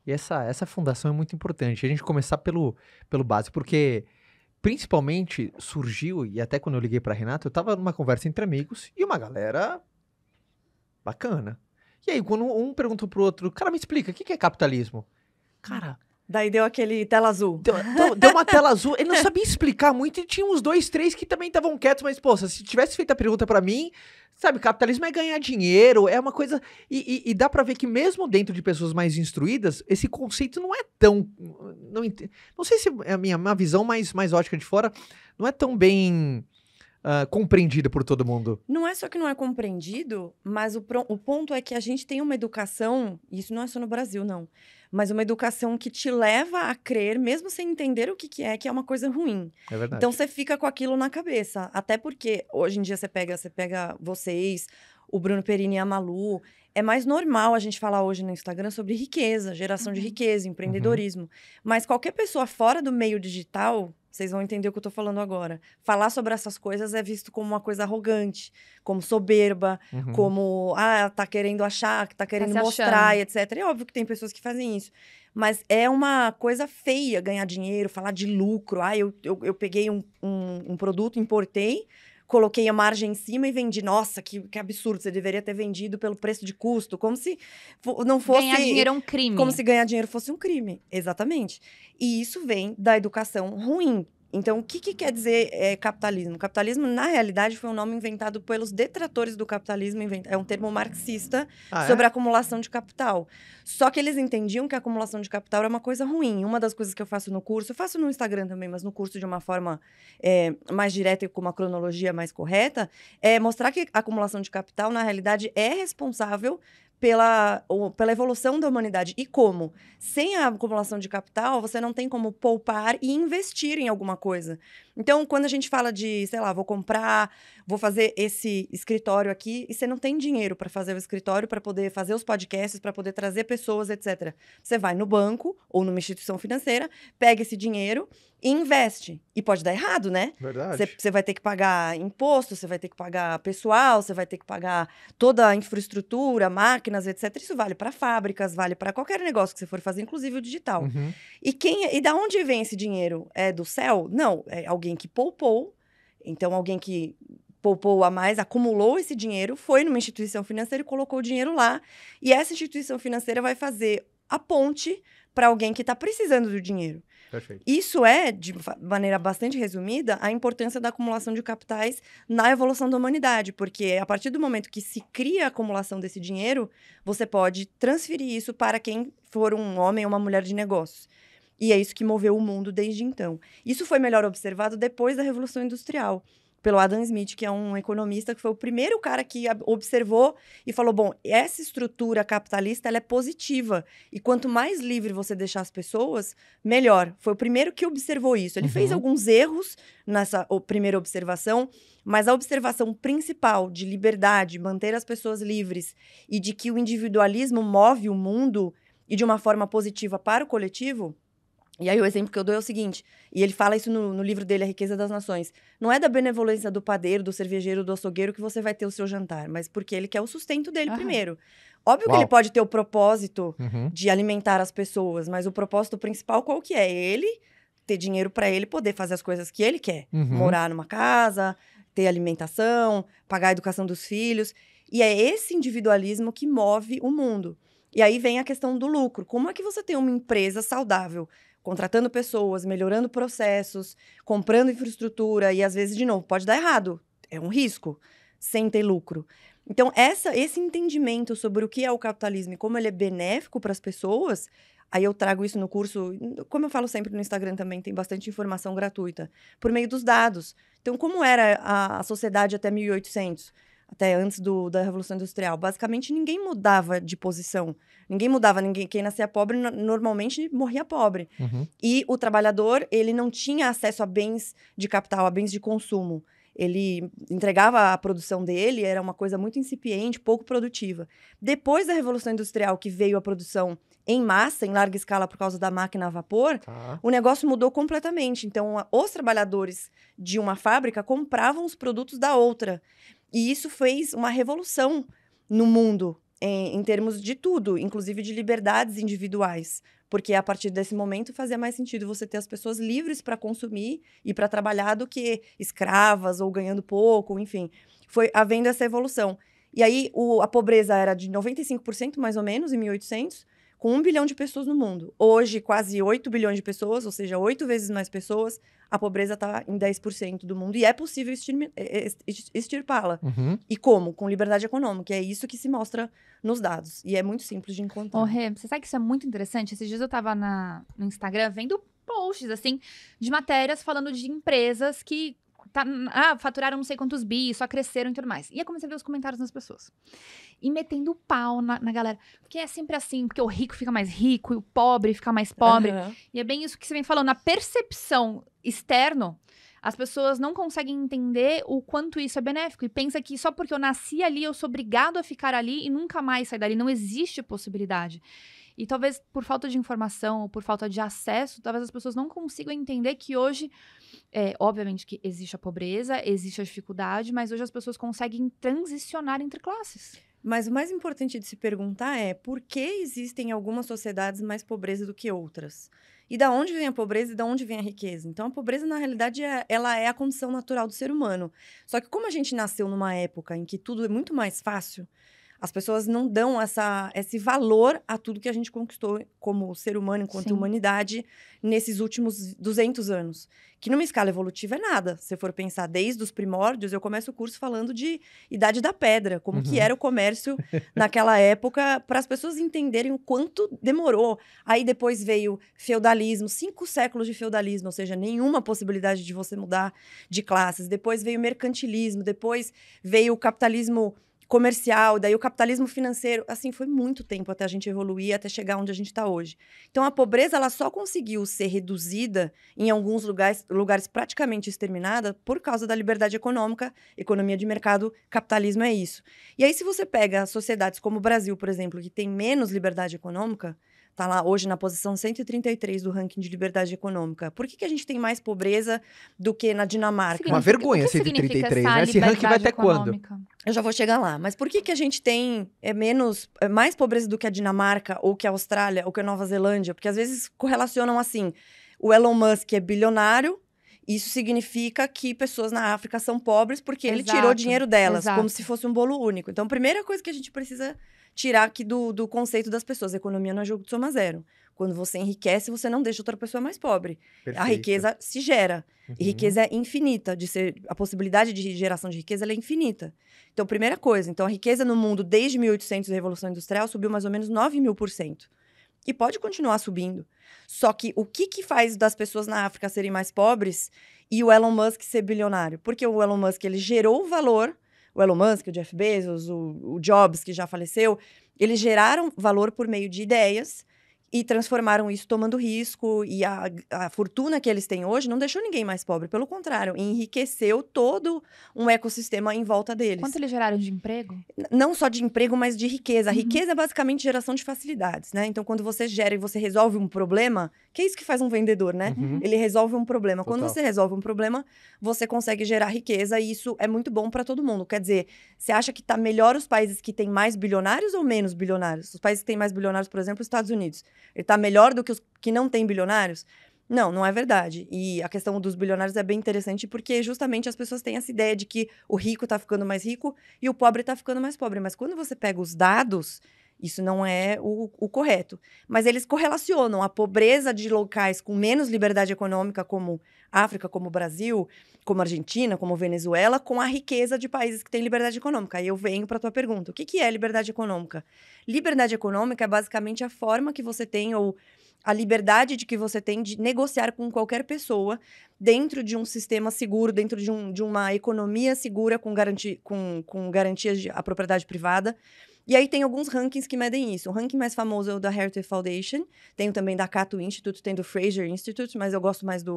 E essa fundação é muito importante. A gente começar pelo básico, porque principalmente surgiu, e até quando eu liguei pra Renata, eu tava numa conversa entre amigos e uma galera bacana. E aí, quando um perguntou pro outro, cara, me explica, o que é capitalismo? Cara, Daí deu aquele tela azul. deu uma tela azul. Ele não sabia explicar muito e tinha uns 2, 3 que também estavam quietos, mas, poxa, se tivesse feito a pergunta pra mim, sabe, capitalismo é ganhar dinheiro, é uma coisa... E dá pra ver que mesmo dentro de pessoas mais instruídas, esse conceito não é tão... Não sei se é a minha visão mais ótica de fora, não é tão bem compreendida por todo mundo. Não é só que não é compreendido, mas o ponto é que a gente tem uma educação, e isso não é só no Brasil, não, mas uma educação que te leva a crer, mesmo sem entender o que é uma coisa ruim. É verdade. Então você fica com aquilo na cabeça. Até porque hoje em dia você pega vocês, o Bruno Perini e a Malu. É mais normal a gente falar hoje no Instagram sobre riqueza, geração de riqueza, empreendedorismo. Mas qualquer pessoa fora do meio digital, vocês vão entender o que eu tô falando agora. Falar sobre essas coisas é visto como uma coisa arrogante, como soberba, como, tá querendo achar, tá querendo mostrar, e etc. É óbvio que tem pessoas que fazem isso. Mas é uma coisa feia ganhar dinheiro, falar de lucro. Eu peguei um produto, importei, coloquei a margem em cima e vendi. Nossa, que absurdo, você deveria ter vendido pelo preço de custo. Como se não fosse... Ganhar dinheiro é um crime. Como se ganhar dinheiro fosse um crime. Exatamente. E isso vem da educação ruim. Então, o que quer dizer capitalismo? Capitalismo, na realidade, foi um nome inventado pelos detratores do capitalismo. É um termo marxista sobre a acumulação de capital. Só que eles entendiam que a acumulação de capital era uma coisa ruim. Uma das coisas que eu faço no curso, eu faço no Instagram também, mas no curso de uma forma mais direta e com uma cronologia mais correta, é mostrar que a acumulação de capital, na realidade, é responsável pela evolução da humanidade. E como? Sem a acumulação de capital, você não tem como poupar e investir em alguma coisa. Então, quando a gente fala de, sei lá, vou fazer esse escritório aqui, e você não tem dinheiro para fazer o escritório, para poder fazer os podcasts, para poder trazer pessoas, etc. Você vai no banco ou numa instituição financeira, pega esse dinheiro e investe. E pode dar errado, né? Verdade. Você vai ter que pagar imposto, você vai ter que pagar pessoal, você vai ter que pagar toda a infraestrutura, máquinas, etc. Isso vale para fábricas, vale para qualquer negócio que você for fazer, inclusive o digital. E da onde vem esse dinheiro? É do céu? Não, é alguém que poupou. Então, alguém que poupou a mais, acumulou esse dinheiro, foi numa instituição financeira e colocou o dinheiro lá. E essa instituição financeira vai fazer a ponte para alguém que está precisando do dinheiro. Perfeito. Isso é, de maneira bastante resumida, a importância da acumulação de capitais na evolução da humanidade. Porque a partir do momento que se cria a acumulação desse dinheiro, você pode transferir isso para quem for um homem ou uma mulher de negócios. E é isso que moveu o mundo desde então. Isso foi melhor observado depois da Revolução Industrial, pelo Adam Smith, que é um economista que foi o primeiro cara que observou e falou, bom, essa estrutura capitalista, ela é positiva. E quanto mais livre você deixar as pessoas, melhor. Foi o primeiro que observou isso. Ele fez alguns erros nessa primeira observação, mas a observação principal de liberdade, manter as pessoas livres e de que o individualismo move o mundo e de uma forma positiva para o coletivo. E aí o exemplo que eu dou é o seguinte, e ele fala isso no livro dele, A Riqueza das Nações. Não é da benevolência do padeiro, do cervejeiro, do açougueiro que você vai ter o seu jantar, mas porque ele quer o sustento dele primeiro. Óbvio que ele pode ter o propósito de alimentar as pessoas, mas o propósito principal qual que é? Ele ter dinheiro para ele poder fazer as coisas que ele quer. Morar numa casa, ter alimentação, pagar a educação dos filhos. E é esse individualismo que move o mundo. E aí vem a questão do lucro. Como é que você tem uma empresa saudável, contratando pessoas, melhorando processos, comprando infraestrutura e, às vezes, de novo, pode dar errado. É um risco, sem ter lucro. Então, esse entendimento sobre o que é o capitalismo e como ele é benéfico para as pessoas, aí eu trago isso no curso, como eu falo sempre no Instagram também, tem bastante informação gratuita, por meio dos dados. Então, como era a sociedade até 1800? Até antes da Revolução Industrial. Basicamente, ninguém mudava de posição. Ninguém mudava. Quem nascia pobre, normalmente, morria pobre. E o trabalhador, ele não tinha acesso a bens de capital, a bens de consumo. Ele entregava a produção dele, era uma coisa muito incipiente, pouco produtiva. Depois da Revolução Industrial, que veio a produção em massa, em larga escala, por causa da máquina a vapor, o negócio mudou completamente. Então, os trabalhadores de uma fábrica compravam os produtos da outra. E isso fez uma revolução no mundo. em termos de tudo, inclusive de liberdades individuais. Porque a partir desse momento fazia mais sentido você ter as pessoas livres para consumir e para trabalhar do que escravas ou ganhando pouco, enfim. Foi havendo essa evolução. E aí a pobreza era de 95% mais ou menos em 1800, com 1 bilhão de pessoas no mundo. Hoje, quase 8 bilhões de pessoas, ou seja, 8 vezes mais pessoas, a pobreza está em 10% do mundo. E é possível extirpá-la. Uhum. E como? Com liberdade econômica. É isso que se mostra nos dados. E é muito simples de encontrar. Ô, Rê, você sabe que isso é muito interessante? Esses dias eu tava no Instagram vendo posts, assim, de matérias falando de empresas que faturaram não sei quantos bi, só cresceram e tudo mais. E eu comecei a ver os comentários das pessoas. E metendo o pau na galera. Porque é sempre assim, porque o rico fica mais rico e o pobre fica mais pobre. Uhum. E é bem isso que você vem falando. Na percepção externo, as pessoas não conseguem entender o quanto isso é benéfico. E pensa que só porque eu nasci ali, eu sou obrigado a ficar ali e nunca mais sair dali. Não existe possibilidade. E talvez por falta de informação ou por falta de acesso, talvez as pessoas não consigam entender que hoje, obviamente que existe a pobreza, existe a dificuldade, mas hoje as pessoas conseguem transicionar entre classes. Mas o mais importante de se perguntar é por que existem algumas sociedades mais pobreza do que outras? E da onde vem a pobreza e da onde vem a riqueza? Então, a pobreza, na realidade, ela é a condição natural do ser humano. Só que como a gente nasceu numa época em que tudo é muito mais fácil, as pessoas não dão esse valor a tudo que a gente conquistou como ser humano, enquanto Sim. humanidade, nesses últimos 200 anos. Que numa escala evolutiva é nada. Se for pensar desde os primórdios, eu começo o curso falando de Idade da Pedra, como que era o comércio naquela época, para as pessoas entenderem o quanto demorou. Aí depois veio feudalismo, 5 séculos de feudalismo, ou seja, nenhuma possibilidade de você mudar de classes. Depois veio mercantilismo, depois veio o capitalismo comercial, daí o capitalismo financeiro, assim, foi muito tempo até a gente evoluir, até chegar onde a gente está hoje. Então, a pobreza, ela só conseguiu ser reduzida em alguns lugares praticamente exterminada por causa da liberdade econômica, economia de mercado, capitalismo é isso. E aí, se você pega sociedades como o Brasil, por exemplo, que tem menos liberdade econômica, está lá hoje na posição 133 do ranking de liberdade econômica. Por que a gente tem mais pobreza do que na Dinamarca? Uma vergonha, 133, né? Esse ranking vai até quando? Eu já vou chegar lá. Mas por que a gente tem mais pobreza do que a Dinamarca, ou que a Austrália, ou que a Nova Zelândia? Porque às vezes correlacionam assim. O Elon Musk é bilionário, isso significa que pessoas na África são pobres porque ele tirou dinheiro delas, como se fosse um bolo único. Então, a primeira coisa que a gente precisa tirar aqui do conceito das pessoas, a economia não é jogo de soma zero. Quando você enriquece, você não deixa outra pessoa mais pobre. Perfeito. A riqueza se gera. E riqueza é infinita. A possibilidade de geração de riqueza ela é infinita. Então, primeira coisa. Então, a riqueza no mundo, desde 1800, a Revolução Industrial, subiu mais ou menos 9.000%. E pode continuar subindo. Só que o que faz das pessoas na África serem mais pobres e o Elon Musk ser bilionário? Porque o Elon Musk, ele gerou o valor. O Elon Musk, o Jeff Bezos, o Jobs, que já faleceu, eles geraram valor por meio de ideias e transformaram isso tomando risco. E a fortuna que eles têm hoje não deixou ninguém mais pobre. Pelo contrário, enriqueceu todo um ecossistema em volta deles. Quanto eles geraram de emprego? Não só de emprego, mas de riqueza. A riqueza é basicamente geração de facilidades, né? Então, quando você gera e você resolve um problema, que é isso que faz um vendedor, né? Ele resolve um problema. Total. Quando você resolve um problema, você consegue gerar riqueza e isso é muito bom para todo mundo. Quer dizer, você acha que tá melhor os países que têm mais bilionários ou menos bilionários? Os países que têm mais bilionários, por exemplo, os Estados Unidos. Ele tá melhor do que os que não têm bilionários? Não, não é verdade. E a questão dos bilionários é bem interessante porque justamente as pessoas têm essa ideia de que o rico tá ficando mais rico e o pobre tá ficando mais pobre. Mas quando você pega os dados, isso não é o correto. Mas eles correlacionam a pobreza de locais com menos liberdade econômica, como África, como Brasil, como Argentina, como Venezuela, com a riqueza de países que têm liberdade econômica. Aí eu venho para a tua pergunta. O que é liberdade econômica? Liberdade econômica é basicamente a forma que você tem, ou a liberdade de que você tem de negociar com qualquer pessoa dentro de um sistema seguro, dentro de uma economia segura com garantias à propriedade privada. E aí tem alguns rankings que medem isso. O ranking mais famoso é o da Heritage Foundation, tem também da Cato Institute, tem do Fraser Institute, mas eu gosto mais da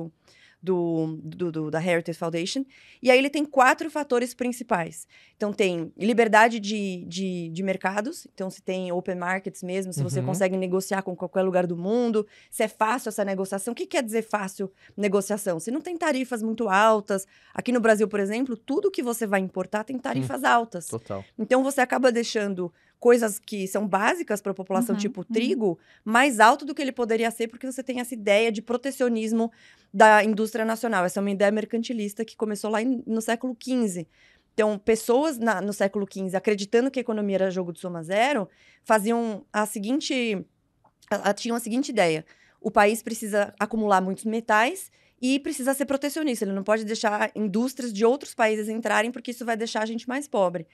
Heritage Foundation. E aí ele tem 4 fatores principais. Então tem liberdade de mercados, então se tem open markets mesmo, se você consegue negociar com qualquer lugar do mundo, se é fácil essa negociação. O que quer dizer fácil negociação? Se não tem tarifas muito altas. Aqui no Brasil, por exemplo, tudo que você vai importar tem tarifas altas. Total. Então você acaba deixando coisas que são básicas para a população, tipo trigo, mais alto do que ele poderia ser, porque você tem essa ideia de protecionismo da indústria nacional. Essa é uma ideia mercantilista que começou lá no século XV. Então, pessoas no século XV, acreditando que a economia era jogo de soma zero, tinham a seguinte ideia. O país precisa acumular muitos metais e precisa ser protecionista. Ele não pode deixar indústrias de outros países entrarem, porque isso vai deixar a gente mais pobre.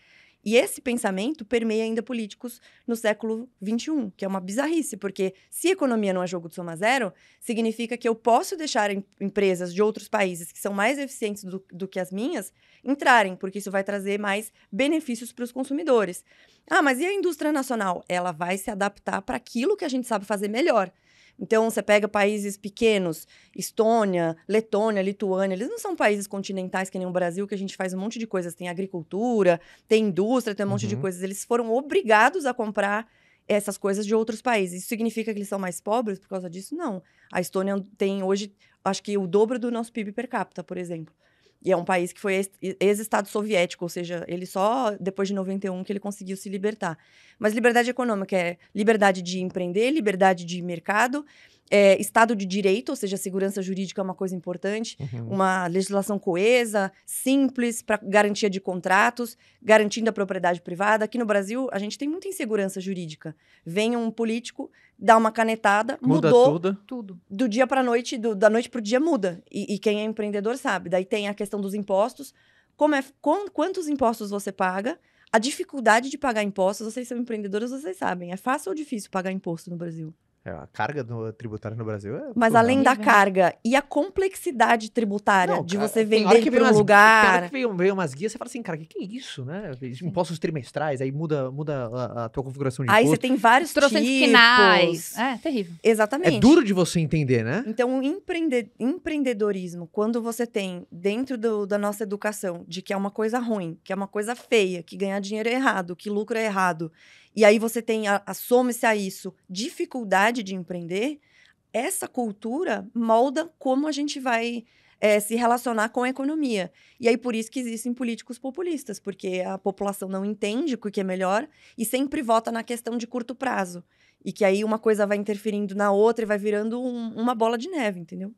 E esse pensamento permeia ainda políticos no século XXI, que é uma bizarrice, porque se a economia não é jogo de soma zero, significa que eu posso deixar empresas de outros países que são mais eficientes do que as minhas entrarem, porque isso vai trazer mais benefícios para os consumidores. Ah, mas e a indústria nacional? Ela vai se adaptar para aquilo que a gente sabe fazer melhor. Então, você pega países pequenos, Estônia, Letônia, Lituânia, eles não são países continentais que nem o Brasil, que a gente faz um monte de coisas. Tem agricultura, tem indústria, tem um monte de coisas. Eles foram obrigados a comprar essas coisas de outros países. Isso significa que eles são mais pobres por causa disso? Não. A Estônia tem hoje, acho que o dobro do nosso PIB per capita, por exemplo. E é um país que foi ex-estado soviético, ou seja, ele só depois de 91 que ele conseguiu se libertar. Mas liberdade econômica é liberdade de empreender, liberdade de mercado, Estado de direito, ou seja, segurança jurídica é uma coisa importante, uma legislação coesa, simples, para garantia de contratos, garantindo a propriedade privada. Aqui no Brasil, a gente tem muita insegurança jurídica. Vem um político, dá uma canetada, mudou tudo. Do dia para a noite, da noite para o dia muda. E quem é empreendedor sabe. Daí tem a questão dos impostos, quantos impostos você paga, a dificuldade de pagar impostos. Vocês são empreendedores, vocês sabem. É fácil ou difícil pagar imposto no Brasil? A carga tributária no Brasil é... Mas além da carga e a complexidade tributária de você vender para um lugar... Tem hora que vem umas guias, você fala assim, cara, o que é isso, né? Impostos trimestrais, aí muda a tua configuração de imposto. Aí você tem vários tipos. Finais. É, terrível. Exatamente. É duro de você entender, né? Então, o empreendedorismo, quando você tem dentro da nossa educação de que é uma coisa ruim, que é uma coisa feia, que ganhar dinheiro é errado, que lucro é errado, e aí você tem, some-se a isso, dificuldade de empreender, essa cultura molda como a gente vai se relacionar com a economia. E aí, por isso que existem políticos populistas, porque a população não entende o que é melhor e sempre vota na questão de curto prazo. E que aí uma coisa vai interferindo na outra e vai virando uma bola de neve, entendeu?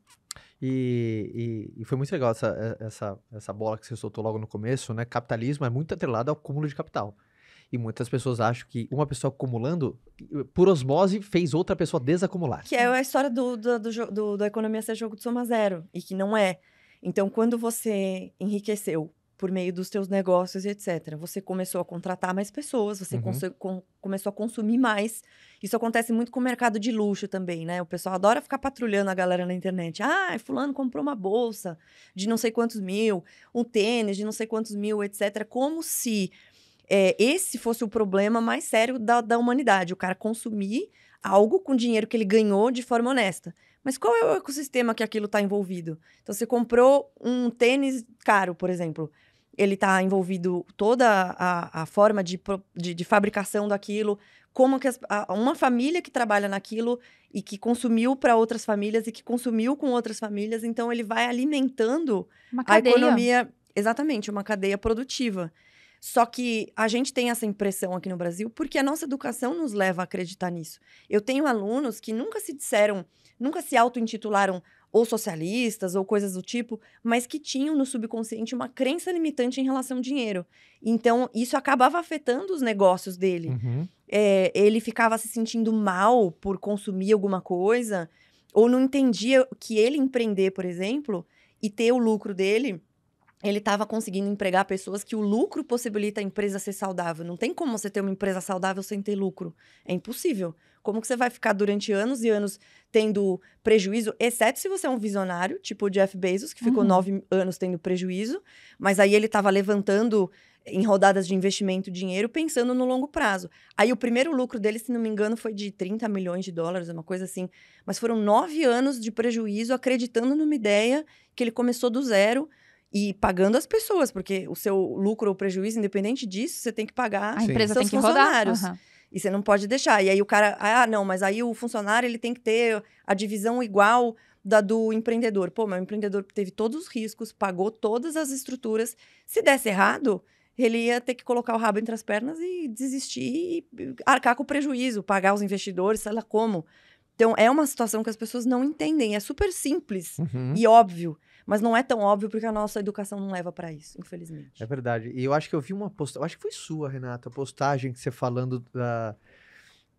E foi muito legal essa bola que você soltou logo no começo, né? Capitalismo é muito atrelado ao acúmulo de capital. E muitas pessoas acham que uma pessoa acumulando, por osmose, fez outra pessoa desacumular. Que é a história da economia ser jogo de soma zero, e que não é. Então, quando você enriqueceu por meio dos teus negócios e etc., você começou a contratar mais pessoas, você começou a consumir mais. Isso acontece muito com o mercado de luxo também, né? O pessoal adora ficar patrulhando a galera na internet. Ah, fulano comprou uma bolsa de não sei quantos mil, um tênis de não sei quantos mil, etc., como se... esse fosse o problema mais sério da humanidade, o cara consumir algo com dinheiro que ele ganhou de forma honesta. Mas qual é o ecossistema que aquilo está envolvido? Então, você comprou um tênis caro, por exemplo. Ele está envolvido toda a forma de fabricação daquilo, como que uma família que trabalha naquilo e que consumiu para outras famílias e que consumiu com outras famílias. Então, ele vai alimentando a economia. Exatamente, uma cadeia produtiva. Só que a gente tem essa impressão aqui no Brasil porque a nossa educação nos leva a acreditar nisso. Eu tenho alunos que nunca se auto-intitularam ou socialistas ou coisas do tipo, mas que tinham no subconsciente uma crença limitante em relação ao dinheiro. Então, isso acabava afetando os negócios dele. Ele ficava se sentindo mal por consumir alguma coisa, ou não entendia que ele empreender, por exemplo, e ter o lucro dele... Ele estava conseguindo empregar pessoas que o lucro possibilita a empresa ser saudável. Não tem como você ter uma empresa saudável sem ter lucro. É impossível. Como que você vai ficar durante anos e anos tendo prejuízo? Exceto se você é um visionário, tipo o Jeff Bezos, que ficou 9 anos tendo prejuízo. Mas aí ele estava levantando em rodadas de investimento dinheiro pensando no longo prazo. Aí o primeiro lucro dele, se não me engano, foi de 30 milhões de dólares, uma coisa assim. Mas foram 9 anos de prejuízo acreditando numa ideia que ele começou do zero... E pagando as pessoas, porque o seu lucro ou prejuízo, independente disso, você tem que pagar a empresa seus tem que funcionários. Rodar. E você não pode deixar. E aí o cara, não, mas aí o funcionário ele tem que ter a divisão igual da do empreendedor. Pô, mas o empreendedor teve todos os riscos, pagou todas as estruturas. Se desse errado, ele ia ter que colocar o rabo entre as pernas e desistir e arcar com o prejuízo, pagar os investidores, sei lá como. Então, é uma situação que as pessoas não entendem. É super simples e óbvio, mas não é tão óbvio porque a nossa educação não leva para isso, infelizmente. É verdade. E eu acho que eu vi uma postagem, acho que foi sua, Renata, a postagem que você falando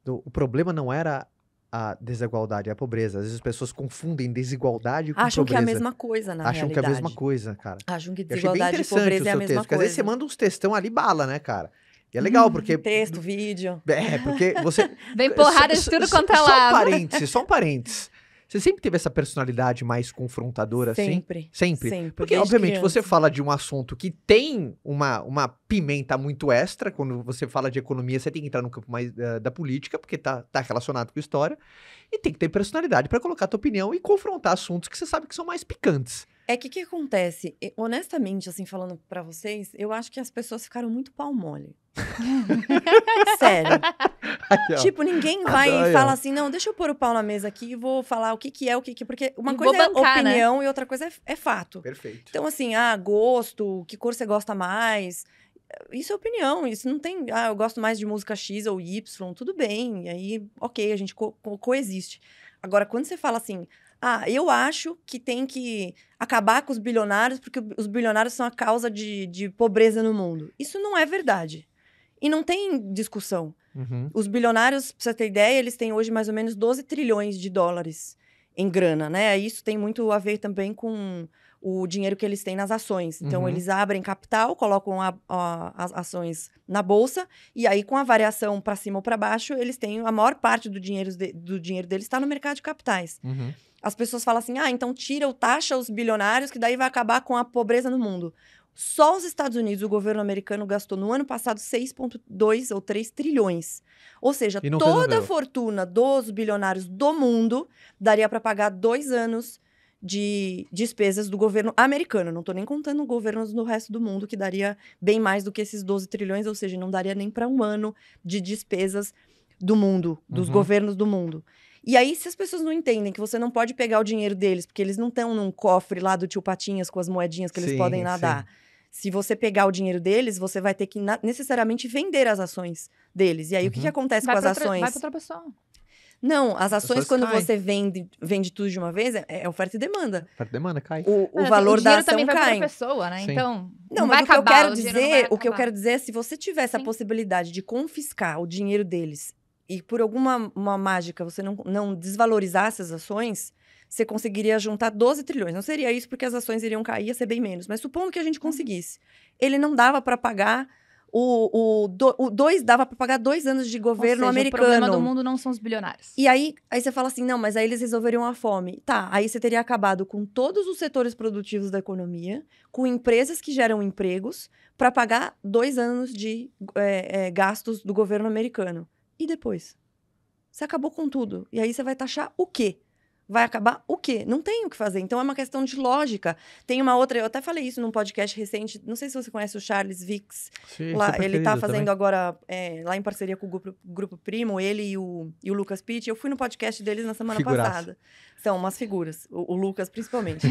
o problema não era a desigualdade, a pobreza. Às vezes as pessoas confundem desigualdade com Acham pobreza. que é a mesma coisa, na Acham realidade. que é a mesma coisa, cara. Acham que Eu achei bem desigualdade e interessante o pobreza é a seu mesma texto, porque às vezes você coisa. manda uns textão ali bala, né, cara? E é legal, porque... Texto, vídeo. Porque você... Vem porrada de tudo quanto é Só um lado. parênteses, só um parênteses. Você sempre teve essa personalidade mais confrontadora, assim? Sempre. Sempre? Sempre. Porque, desde obviamente, criança. você fala de um assunto que tem uma pimenta muito extra. Quando você fala de economia, você tem que entrar no campo mais da política, porque tá relacionado com história. E tem que ter personalidade para colocar a tua opinião e confrontar assuntos que você sabe que são mais picantes. É que o que acontece? Honestamente, assim, falando pra vocês, eu acho que as pessoas ficaram muito pau mole. Sério. Aí, ó. Tipo, ninguém vai Aí, e fala ó. assim, não, deixa eu pôr o pau na mesa aqui e vou falar o que é, porque uma E coisa vou é bancar, né? opinião e outra coisa é fato. Perfeito. Então, assim, gosto, que cor você gosta mais, isso é opinião, isso não tem, eu gosto mais de música X ou Y, tudo bem, e aí, ok, a gente coexiste. Agora, quando você fala assim, eu acho que tem que acabar com os bilionários, porque os bilionários são a causa de pobreza no mundo. Isso não é verdade. E não tem discussão. Uhum. Os bilionários, pra você ter ideia, eles têm hoje mais ou menos 12 trilhões de dólares em grana, né? Isso tem muito a ver também com o dinheiro que eles têm nas ações. Então, Uhum. eles abrem capital, colocam as ações na bolsa, e aí, com a variação para cima ou para baixo, eles têm a maior parte do dinheiro deles está no mercado de capitais. Uhum. As pessoas falam assim, então taxa os bilionários, que daí vai acabar com a pobreza no mundo. Só os Estados Unidos, o governo americano, gastou no ano passado 6,2 ou 3 trilhões. Ou seja, E não toda a resolveu. fortuna dos bilionários do mundo daria para pagar 2 anos de despesas do governo americano. Não estou nem contando governos no resto do mundo, que daria bem mais do que esses 12 trilhões, ou seja, não daria nem para um ano de despesas do mundo, dos Uhum. governos do mundo. E aí, se as pessoas não entendem que você não pode pegar o dinheiro deles, porque eles não estão num cofre lá do tio Patinhas com as moedinhas que eles Sim, podem nadar. Se você pegar o dinheiro deles, você vai ter que necessariamente vender as ações deles. E aí, o que Uhum. acontece Vai com as pra outra- ações? Vai pra outra pessoa. Não, as ações, pessoas quando caem. você vende tudo de uma vez, é oferta e demanda. A demanda cai. O Mas, assim, valor da dinheiro ação também vai pra cai. outra pessoa, né? Sim. Então, Não, vai mas o que eu acabar, quero o dinheiro não vai dizer, o que eu acabar. quero dizer é, se você tivesse a Sim. possibilidade de confiscar o dinheiro deles e por alguma uma mágica você não desvalorizasse as ações, você conseguiria juntar 12 trilhões. Não seria isso porque as ações iriam cair, ia ser bem menos. Mas supondo que a gente conseguisse. Ele não dava para pagar dava para pagar 2 anos de governo Ou seja, americano. o problema do mundo não são os bilionários. E aí você fala assim, não, mas aí eles resolveriam a fome. Tá, aí você teria acabado com todos os setores produtivos da economia, com empresas que geram empregos, para pagar 2 anos de gastos do governo americano. E depois? Você acabou com tudo. E aí você vai taxar o quê? Vai acabar o quê? Não tem o que fazer. Então é uma questão de lógica. Tem uma outra, eu até falei isso num podcast recente, não sei se você conhece o Charles Vicks. Sim, Lá, super ele tá querido fazendo também. agora, lá em parceria com o Grupo Primo, ele e o Lucas Pitt. Eu fui no podcast deles na semana Figuraça. passada. São umas figuras, o Lucas principalmente.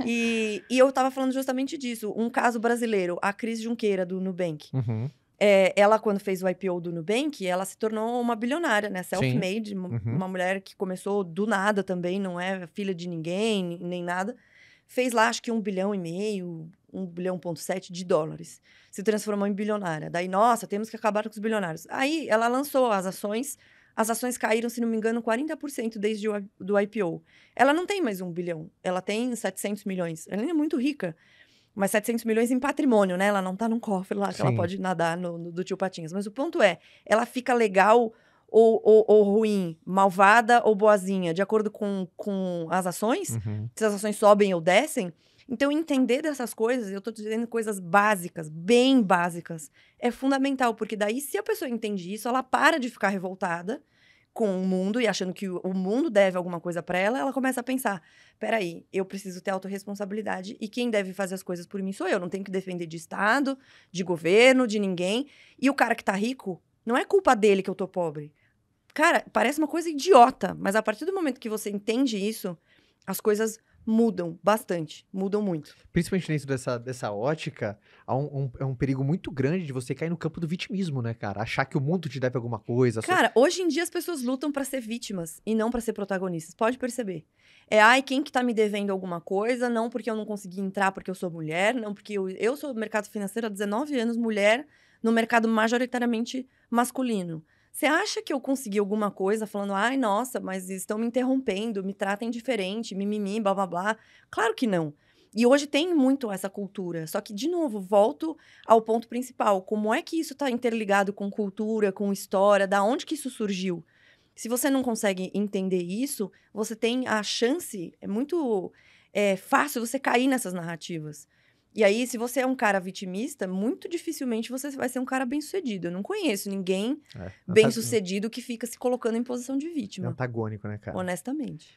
e eu tava falando justamente disso. Um caso brasileiro, a Cris Junqueira, do Nubank. Uhum. Ela, quando fez o IPO do Nubank, ela se tornou uma bilionária, né? Self-made, uma mulher que começou do nada também, não é filha de ninguém, nem nada. Fez lá, acho que 1,5 bilhão, 1,7 bilhão de dólares. Se transformou em bilionária. Daí, nossa, temos que acabar com os bilionários. Aí, ela lançou as ações caíram, se não me engano, 40% desde do IPO. Ela não tem mais 1 bilhão, ela tem 700 milhões. Ela ainda é muito rica. Mas 700 milhões em patrimônio, né? Ela não tá num cofre lá que ela Sim. pode nadar do tio Patinhas. Mas o ponto é, ela fica legal ou ruim, malvada ou boazinha, de acordo com as ações? Uhum. Se as ações sobem ou descem? Então, entender dessas coisas, eu tô dizendo coisas básicas, bem básicas, é fundamental. Porque daí, se a pessoa entende isso, ela para de ficar revoltada com o mundo e achando que o mundo deve alguma coisa para ela começa a pensar, peraí, eu preciso ter autorresponsabilidade e quem deve fazer as coisas por mim sou eu, não tenho que defender de Estado, de governo, de ninguém. E o cara que tá rico, não é culpa dele que eu tô pobre. Cara, parece uma coisa idiota, mas a partir do momento que você entende isso, as coisas mudam bastante, mudam muito. Principalmente dentro dessa ótica, é um perigo muito grande de você cair no campo do vitimismo, né, cara? Achar que o mundo te deve alguma coisa. Cara, hoje em dia as pessoas lutam pra ser vítimas e não pra ser protagonistas. Pode perceber. Ai, quem que tá me devendo alguma coisa? Não porque eu não consegui entrar porque eu sou mulher, não porque eu sou do mercado financeiro há 19 anos, mulher, no mercado majoritariamente masculino. Você acha que eu consegui alguma coisa falando, ai, nossa, mas estão me interrompendo, me tratem diferente, mimimi, blá, blá, blá? Claro que não. E hoje tem muito essa cultura. Só que, de novo, volto ao ponto principal. Como é que isso está interligado com cultura, com história? Da onde que isso surgiu? Se você não consegue entender isso, você tem a chance, é muito fácil você cair nessas narrativas. E aí, se você é um cara vitimista, muito dificilmente você vai ser um cara bem-sucedido. Eu não conheço ninguém bem-sucedido que fica se colocando em posição de vítima. É antagônico, né, cara? Honestamente.